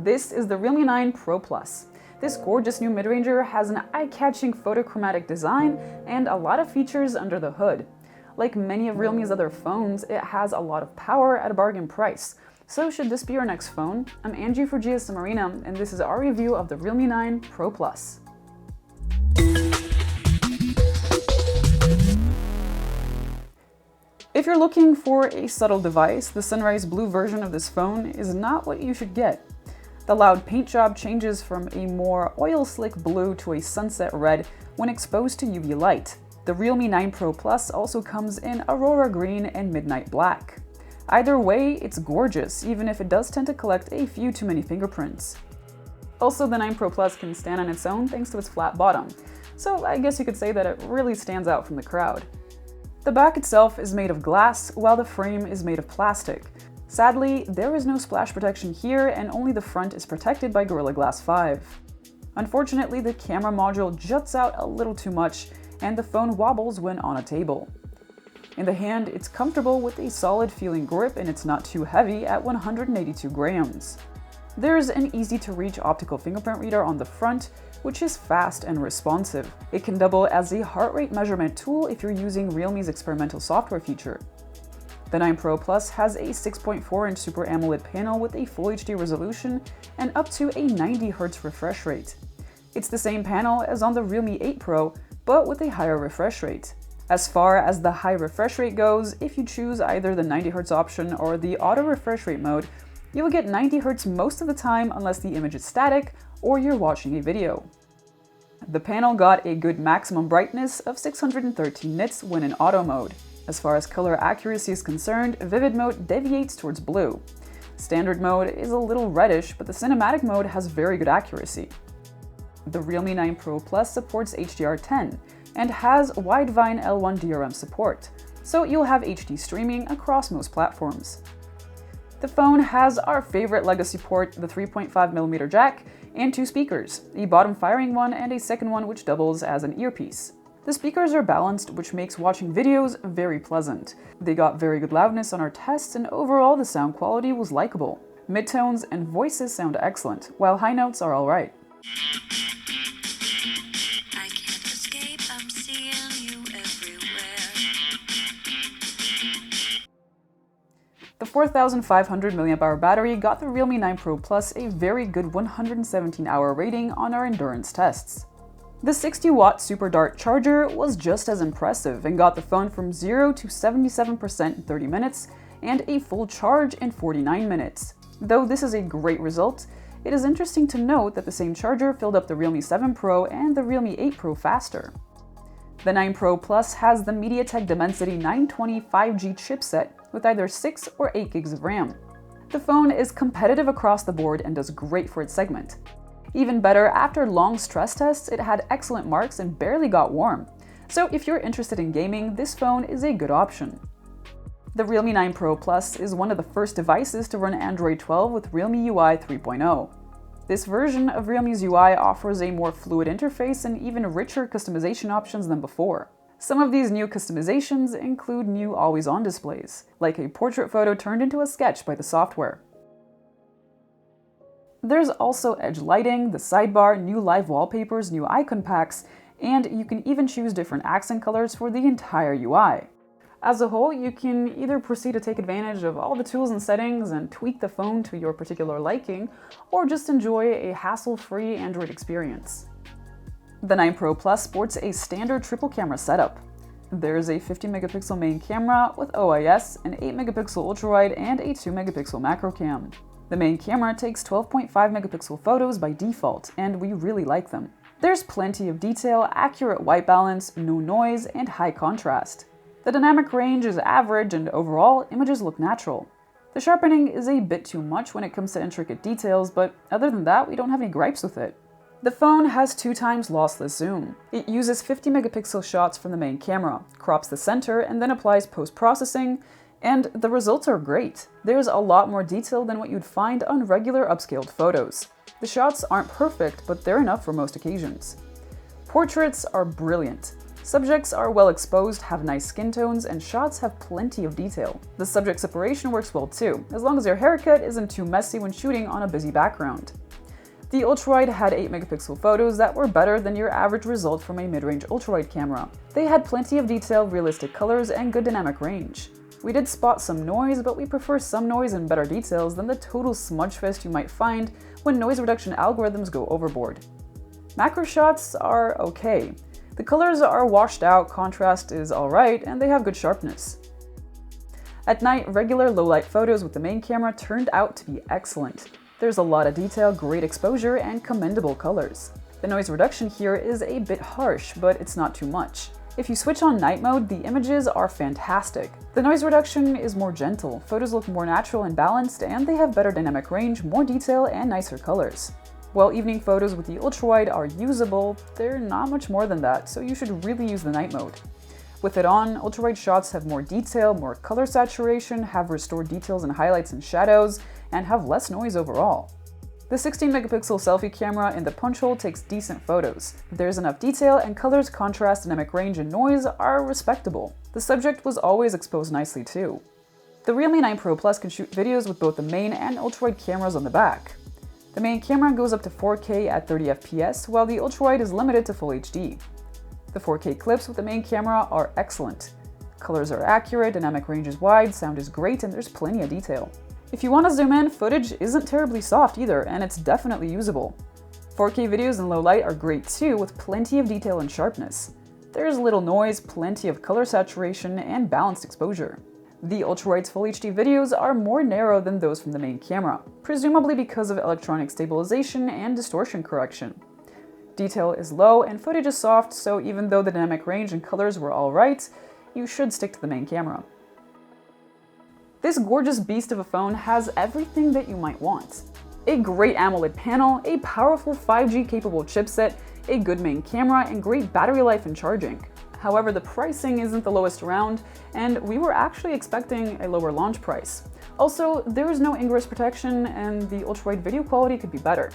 This is the Realme 9 Pro Plus. This gorgeous new mid-ranger has an eye-catching photochromatic design and a lot of features under the hood. Like many of Realme's other phones, it has a lot of power at a bargain price. So should this be your next phone? I'm Angie for GSM Arena, and this is our review of the Realme 9 Pro Plus. If you're looking for a subtle device, the sunrise blue version of this phone is not what you should get. The loud paint job changes from a more oil-slick blue to a sunset red when exposed to UV light. The Realme 9 Pro Plus also comes in Aurora Green and Midnight Black. Either way, it's gorgeous, even if it does tend to collect a few too many fingerprints. Also, the 9 Pro Plus can stand on its own thanks to its flat bottom, so I guess you could say that it really stands out from the crowd. The back itself is made of glass, while the frame is made of plastic. Sadly, there is no splash protection here, and only the front is protected by Gorilla Glass 5. Unfortunately, the camera module juts out a little too much, and the phone wobbles when on a table. In the hand, it's comfortable with a solid feeling grip, and it's not too heavy at 182 grams. There's an easy-to-reach optical fingerprint reader on the front, which is fast and responsive. It can double as a heart rate measurement tool if you're using Realme's experimental software feature. The 9 Pro Plus has a 6.4-inch Super AMOLED panel with a Full HD resolution and up to a 90Hz refresh rate. It's the same panel as on the Realme 8 Pro, but with a higher refresh rate. As far as the high refresh rate goes, if you choose either the 90Hz option or the auto refresh rate mode, you will get 90Hz most of the time unless the image is static or you're watching a video. The panel got a good maximum brightness of 613 nits when in auto mode. As far as color accuracy is concerned, vivid mode deviates towards blue. Standard mode is a little reddish, but the cinematic mode has very good accuracy. The Realme 9 Pro Plus supports HDR10 and has Widevine L1 DRM support, so you'll have HD streaming across most platforms. The phone has our favorite legacy port, the 3.5mm jack, and two speakers, a bottom-firing one and a second one which doubles as an earpiece. The speakers are balanced, which makes watching videos very pleasant. They got very good loudness on our tests, and overall the sound quality was likable. Midtones and voices sound excellent, while high notes are alright. The 4500 mAh battery got the Realme 9 Pro Plus a very good 117-hour rating on our endurance tests. The 60-watt Super Dart charger was just as impressive and got the phone from 0 to 77% in 30 minutes and a full charge in 49 minutes. Though this is a great result, it is interesting to note that the same charger filled up the Realme 7 Pro and the Realme 8 Pro faster. The 9 Pro Plus has the MediaTek Dimensity 920 5G chipset with either 6 or 8 gigs of RAM. The phone is competitive across the board and does great for its segment. Even better, after long stress tests, it had excellent marks and barely got warm. So if you're interested in gaming, this phone is a good option. The Realme 9 Pro Plus is one of the first devices to run Android 12 with Realme UI 3.0. This version of Realme's UI offers a more fluid interface and even richer customization options than before. Some of these new customizations include new always-on displays, like a portrait photo turned into a sketch by the software. There's also edge lighting, the sidebar, new live wallpapers, new icon packs, and you can even choose different accent colors for the entire UI. As a whole, you can either proceed to take advantage of all the tools and settings and tweak the phone to your particular liking, or just enjoy a hassle-free Android experience. The 9 Pro Plus sports a standard triple camera setup. There's a 50-megapixel main camera with OIS, an 8-megapixel ultra-wide, and a 2-megapixel macro cam. The main camera takes 12.5-megapixel photos by default, and we really like them. There's plenty of detail, accurate white balance, no noise, and high contrast. The dynamic range is average, and overall, images look natural. The sharpening is a bit too much when it comes to intricate details, but other than that, we don't have any gripes with it. The phone has 2x lossless zoom. It uses 50-megapixel shots from the main camera, crops the center, and then applies post-processing, and the results are great. There's a lot more detail than what you'd find on regular upscaled photos. The shots aren't perfect, but they're enough for most occasions. Portraits are brilliant. Subjects are well exposed, have nice skin tones, and shots have plenty of detail. The subject separation works well too, as long as your haircut isn't too messy when shooting on a busy background. The ultrawide had 8-megapixel photos that were better than your average result from a mid-range ultrawide camera. They had plenty of detail, realistic colors, and good dynamic range. We did spot some noise, but we prefer some noise and better details than the total smudge fest you might find when noise reduction algorithms go overboard. Macro shots are okay. The colors are washed out, contrast is alright, and they have good sharpness. At night, regular low-light photos with the main camera turned out to be excellent. There's a lot of detail, great exposure, and commendable colors. The noise reduction here is a bit harsh, but it's not too much. If you switch on night mode, the images are fantastic. The noise reduction is more gentle, photos look more natural and balanced, and they have better dynamic range, more detail, and nicer colors. While evening photos with the ultrawide are usable, they're not much more than that, so you should really use the night mode. With it on, ultrawide shots have more detail, more color saturation, have restored details and highlights and shadows, and have less noise overall. The 16-megapixel selfie camera in the punch hole takes decent photos. There's enough detail, and colors, contrast, dynamic range, and noise are respectable. The subject was always exposed nicely too. The Realme 9 Pro Plus can shoot videos with both the main and ultrawide cameras on the back. The main camera goes up to 4K at 30 FPS, while the ultrawide is limited to Full HD. The 4K clips with the main camera are excellent. Colors are accurate, dynamic range is wide, sound is great, and there's plenty of detail. If you want to zoom in, footage isn't terribly soft either, and it's definitely usable. 4K videos in low light are great too, with plenty of detail and sharpness. There's little noise, plenty of color saturation, and balanced exposure. The ultrawide's Full HD videos are more narrow than those from the main camera, presumably because of electronic stabilization and distortion correction. Detail is low and footage is soft, so even though the dynamic range and colors were alright, you should stick to the main camera. This gorgeous beast of a phone has everything that you might want. A great AMOLED panel, a powerful 5G capable chipset, a good main camera, and great battery life and charging. However, the pricing isn't the lowest around, and we were actually expecting a lower launch price. Also, there is no ingress protection, and the ultrawide video quality could be better.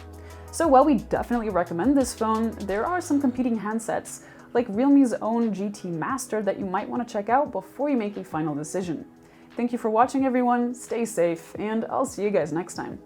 So while we definitely recommend this phone, there are some competing handsets, like Realme's own GT Master, that you might want to check out before you make a final decision. Thank you for watching, everyone, stay safe, and I'll see you guys next time.